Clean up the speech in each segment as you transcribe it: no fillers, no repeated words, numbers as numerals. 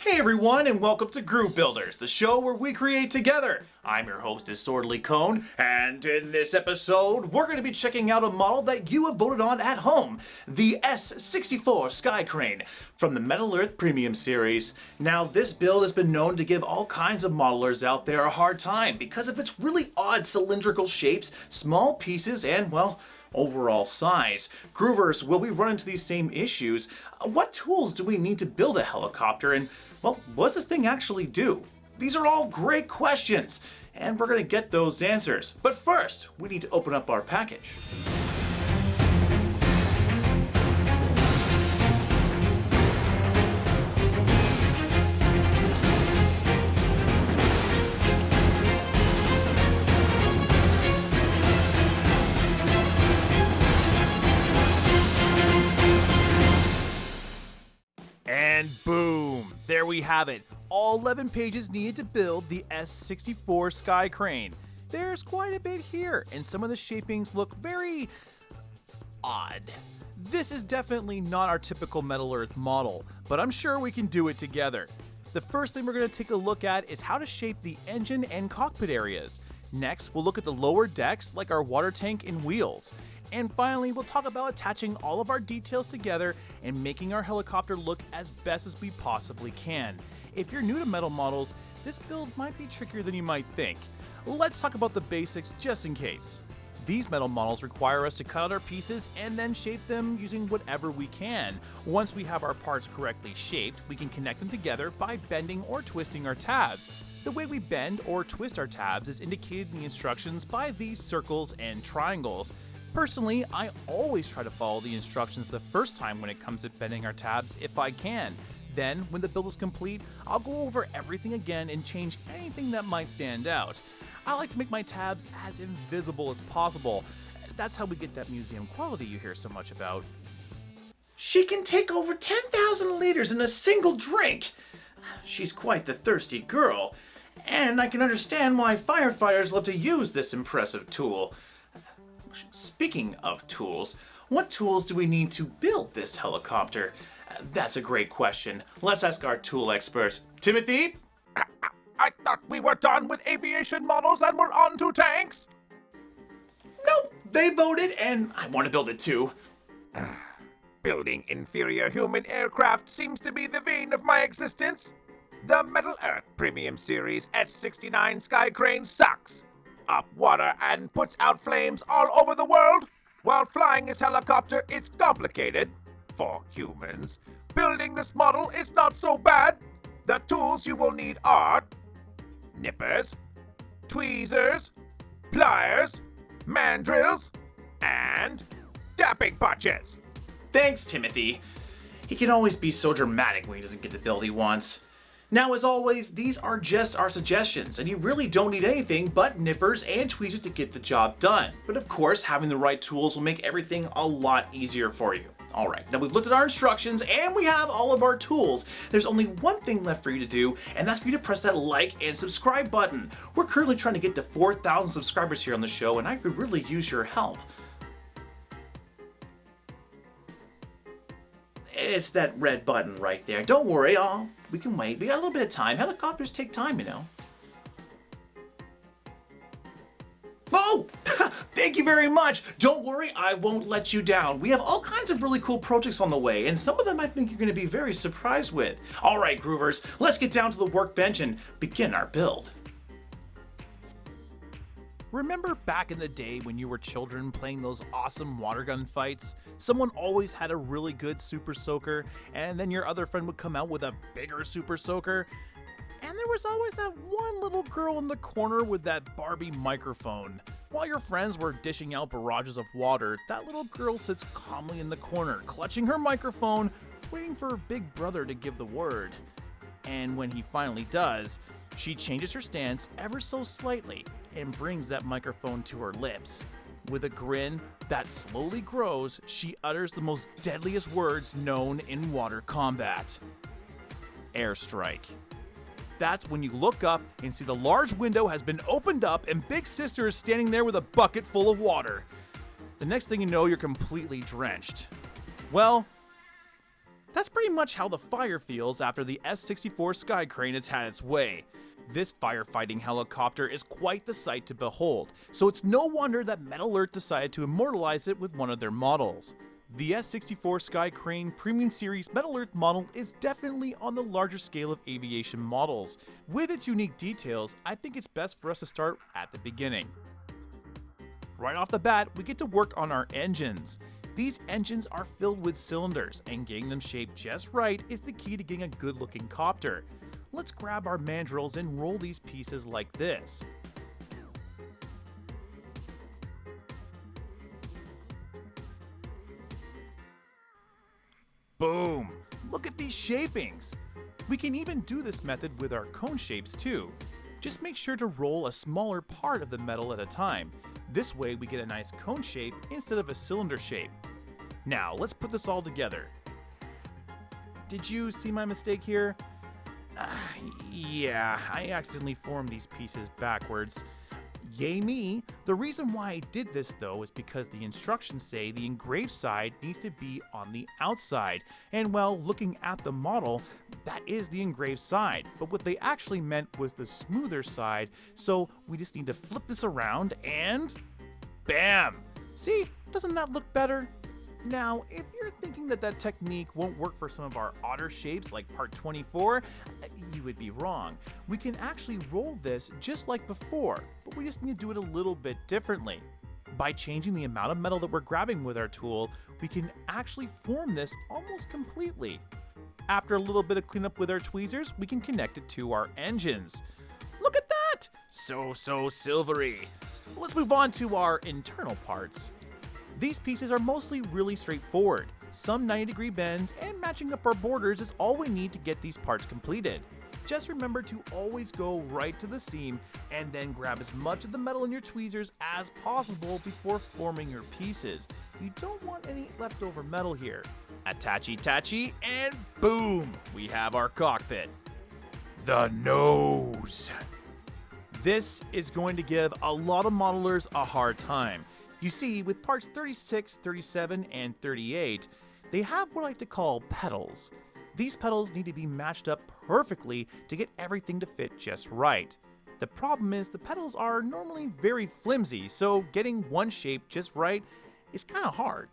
Hey everyone, and welcome to Groove Builders, the show where we create together. I'm your host, Disorderly Cone, and in this episode, we're going to be checking out a model that you have voted on at home, the S-64 Skycrane from the Metal Earth Premium Series. Now, this build has been known to give all kinds of modelers out there a hard time because of its really odd cylindrical shapes, small pieces, and, well, overall size. Groovers, will we run into these same issues? What tools do we need to build a helicopter, and, well, what does this thing actually do? These are all great questions, and we're going to get those answers. But first, we need to open up our package. And boom, there we have it. All 11 pages needed to build the S-64 Skycrane. There's quite a bit here, and some of the shapings look very odd. This is definitely not our typical Metal Earth model, but I'm sure we can do it together. The first thing we're going to take a look at is how to shape the engine and cockpit areas. Next, we'll look at the lower decks like our water tank and wheels. And finally, we'll talk about attaching all of our details together and making our helicopter look as best as we possibly can. If you're new to metal models, this build might be trickier than you might think. Let's talk about the basics just in case. These metal models require us to cut out our pieces and then shape them using whatever we can. Once we have our parts correctly shaped, we can connect them together by bending or twisting our tabs. The way we bend or twist our tabs is indicated in the instructions by these circles and triangles. Personally, I always try to follow the instructions the first time when it comes to bending our tabs if I can. Then, when the build is complete, I'll go over everything again and change anything that might stand out. I like to make my tabs as invisible as possible. That's how we get that museum quality you hear so much about. She can take over 10,000 liters in a single drink. She's quite the thirsty girl, and I can understand why firefighters love to use this impressive tool. Speaking of tools, what tools do we need to build this helicopter? That's a great question. Let's ask our tool expert. Timothy? I thought we were done with aviation models and we're on to tanks? Nope, they voted and I want to build it too. Building inferior human aircraft seems to be the vein of my existence. The Metal Earth Premium Series S-69 Skycrane sucks. Up water and puts out flames all over the world. While flying this helicopter is complicated for humans. Building this model is not so bad. The tools you will need are nippers, tweezers, pliers, mandrels, and tapping punches. Thanks, Timothy. He can always be so dramatic when he doesn't get the build he wants. Now, as always, these are just our suggestions, and you really don't need anything but nippers and tweezers to get the job done. But of course, having the right tools will make everything a lot easier for you. Alright, now we've looked at our instructions and we have all of our tools. There's only one thing left for you to do, and that's for you to press that like and subscribe button. We're currently trying to get to 4,000 subscribers here on the show, and I could really use your help. It's that red button right there. Don't worry, we can wait. We got a little bit of time. Helicopters take time, you know. Oh! Thank you very much! Don't worry, I won't let you down. We have all kinds of really cool projects on the way, and some of them I think you're going to be very surprised with. Alright, Groovers, let's get down to the workbench and begin our build. Remember back in the day when you were children playing those awesome water gun fights? Someone always had a really good super soaker, and then your other friend would come out with a bigger super soaker. And there was always that one little girl in the corner with that Barbie microphone. While your friends were dishing out barrages of water, that little girl sits calmly in the corner, clutching her microphone, waiting for her big brother to give the word. And when he finally does, she changes her stance ever so slightly and brings that microphone to her lips. With a grin that slowly grows, she utters the most deadliest words known in water combat. Airstrike. That's when you look up and see the large window has been opened up and Big Sister is standing there with a bucket full of water. The next thing you know, you're completely drenched. Well, That's pretty much how the fire feels after the S-64 Skycrane has had its way. This firefighting helicopter is quite the sight to behold, so it's no wonder that Metal Earth decided to immortalize it with one of their models. The S-64 Skycrane Premium Series Metal Earth model is definitely on the larger scale of aviation models. With its unique details, I think it's best for us to start at the beginning. Right off the bat, we get to work on our engines. These engines are filled with cylinders, and getting them shaped just right is the key to getting a good looking copter. Let's grab our mandrels and roll these pieces like this. Boom! Look at these shapings! We can even do this method with our cone shapes too. Just make sure to roll a smaller part of the metal at a time. This way we get a nice cone shape instead of a cylinder shape. Now let's put this all together. Did you see my mistake here? Yeah, I accidentally formed these pieces backwards. Yay me! The reason why I did this though is because the instructions say the engraved side needs to be on the outside. And well, looking at the model, that is the engraved side. But what they actually meant was the smoother side, so we just need to flip this around and bam! See, doesn't that look better? Now, if you're thinking that that technique won't work for some of our odder shapes like part 24, you would be wrong. We can actually roll this just like before, but we just need to do it a little bit differently. By changing the amount of metal that we're grabbing with our tool, we can actually form this almost completely. After a little bit of cleanup with our tweezers, we can connect it to our engines. Look at that! So silvery. Let's move on to our internal parts. These pieces are mostly really straightforward. Some 90-degree bends and matching up our borders is all we need to get these parts completed. Just remember to always go right to the seam and then grab as much of the metal in your tweezers as possible before forming your pieces. You don't want any leftover metal here. Attachy-tachy, and boom! We have our cockpit. The nose. This is going to give a lot of modelers a hard time. You see, with parts 36, 37, and 38, they have what I like to call petals. These petals need to be matched up perfectly to get everything to fit just right. The problem is the petals are normally very flimsy, so getting one shape just right is kind of hard.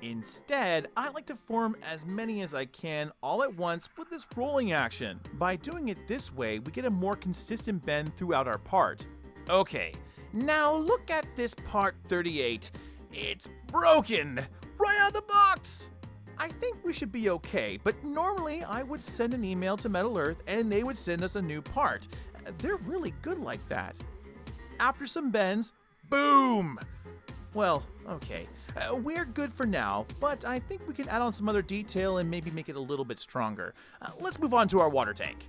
Instead, I like to form as many as I can all at once with this rolling action. By doing it this way, we get a more consistent bend throughout our part. Okay. Now look at this part 38. It's broken! Right out of the box! I think we should be okay, but normally I would send an email to Metal Earth and they would send us a new part. They're really good like that. After some bends, boom! Well, okay. We're good for now, but I think we can add on some other detail and maybe make it a little bit stronger. Let's move on to our water tank.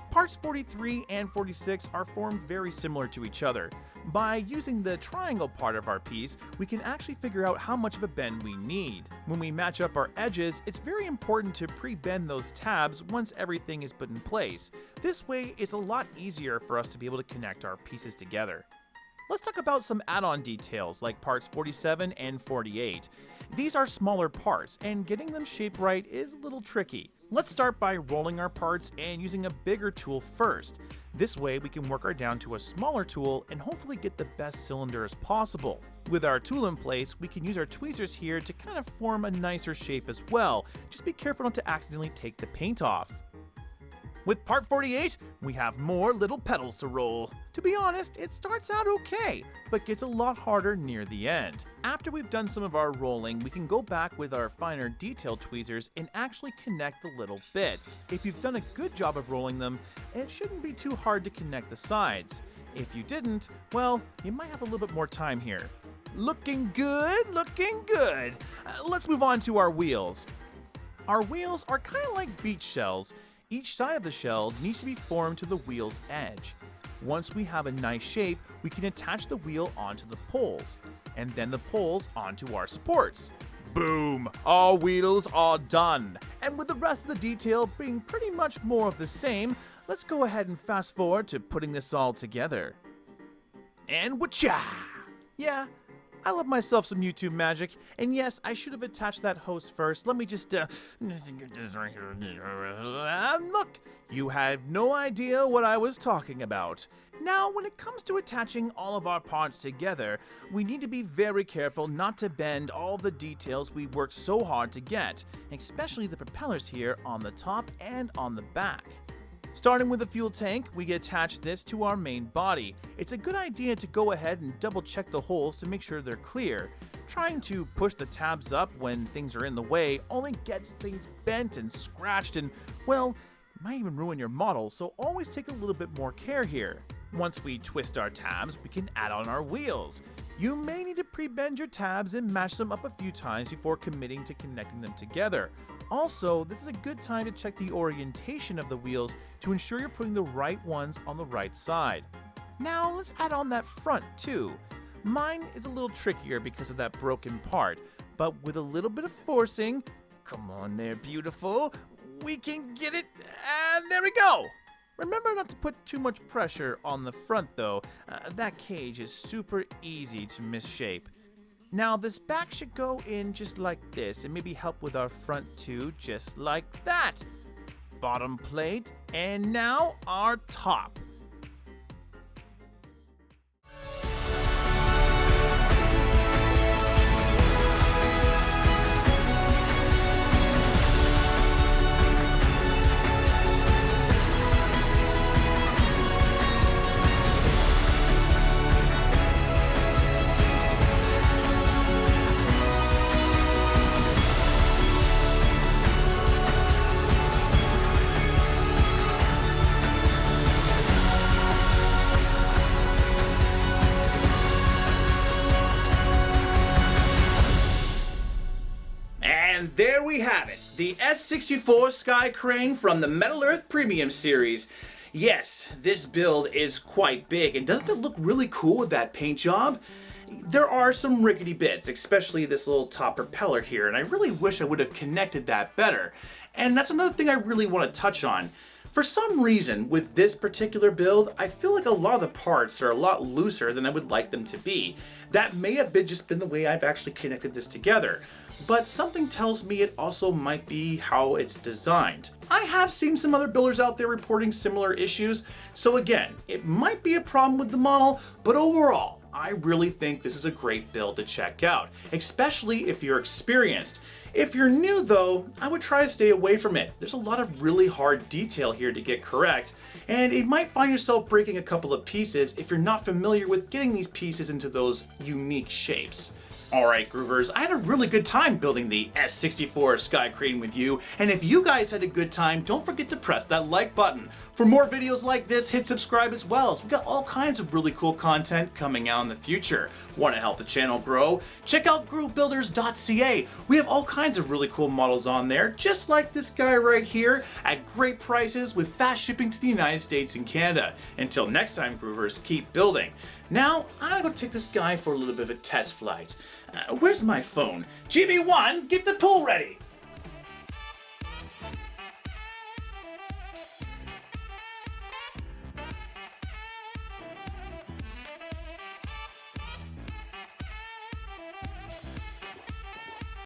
Parts 43 and 46 are formed very similar to each other. By using the triangle part of our piece, we can actually figure out how much of a bend we need. When we match up our edges, it's very important to pre-bend those tabs once everything is put in place. This way, it's a lot easier for us to be able to connect our pieces together. Let's talk about some add-on details like parts 47 and 48. These are smaller parts, and getting them shaped right is a little tricky. Let's start by rolling our parts and using a bigger tool first. This way we can work our down to a smaller tool and hopefully get the best cylinder as possible. With our tool in place, we can use our tweezers here to kind of form a nicer shape as well. Just be careful not to accidentally take the paint off. With part 48, we have more little petals to roll. To be honest, it starts out okay, but gets a lot harder near the end. After we've done some of our rolling, we can go back with our finer detailed tweezers and actually connect the little bits. If you've done a good job of rolling them, it shouldn't be too hard to connect the sides. If you didn't, well, you might have a little bit more time here. Looking good, looking good. Let's move on to our wheels. Our wheels are kind of like beach shells. Each side of the shell needs to be formed to the wheel's edge. Once we have a nice shape, we can attach the wheel onto the poles, and then the poles onto our supports. Boom! Our wheels are done! And with the rest of the detail being pretty much more of the same, let's go ahead and fast forward to putting this all together. And whatcha! Yeah, I love myself some YouTube magic, and yes, I should have attached that hose first. Let me just, get this right here. Look, you have no idea what I was talking about. Now, when it comes to attaching all of our parts together, we need to be very careful not to bend all the details we worked so hard to get, especially the propellers here on the top and on the back. Starting with the fuel tank, we attach this to our main body. It's a good idea to go ahead and double check the holes to make sure they're clear. Trying to push the tabs up when things are in the way only gets things bent and scratched and, well, might even ruin your model, so always take a little bit more care here. Once we twist our tabs, we can add on our wheels. You may need to pre-bend your tabs and match them up a few times before committing to connecting them together. Also, this is a good time to check the orientation of the wheels to ensure you're putting the right ones on the right side. Now let's add on that front too. Mine is a little trickier because of that broken part, but with a little bit of forcing, come on there beautiful, we can get it, and there we go! Remember not to put too much pressure on the front though, that cage is super easy to misshape. Now this back should go in just like this and maybe help with our front too, just like that. Bottom plate, and now our top. And there we have it, the S-64 Skycrane from the Metal Earth Premium Series. Yes, this build is quite big, and doesn't it look really cool with that paint job? There are some rickety bits, especially this little top propeller here, and I really wish I would have connected that better. And that's another thing I really want to touch on. For some reason, with this particular build, I feel like a lot of the parts are a lot looser than I would like them to be. That may have just been the way I've actually connected this together, but something tells me it also might be how it's designed. I have seen some other builders out there reporting similar issues, so again, it might be a problem with the model, but overall, I really think this is a great build to check out, especially if you're experienced. If you're new though, I would try to stay away from it. There's a lot of really hard detail here to get correct, and you might find yourself breaking a couple of pieces if you're not familiar with getting these pieces into those unique shapes. Alright Groovers, I had a really good time building the S-64 Skycrane with you, and if you guys had a good time, don't forget to press that like button. For more videos like this, hit subscribe as well, as we got all kinds of really cool content coming out in the future. Want to help the channel grow? Check out groovebuilders.ca. We have all kinds of really cool models on there, just like this guy right here, at great prices with fast shipping to the United States and Canada. Until next time, Groovers, keep building. Now, I'm gonna go take this guy for a little bit of a test flight. Where's my phone? GB1, get the pool ready!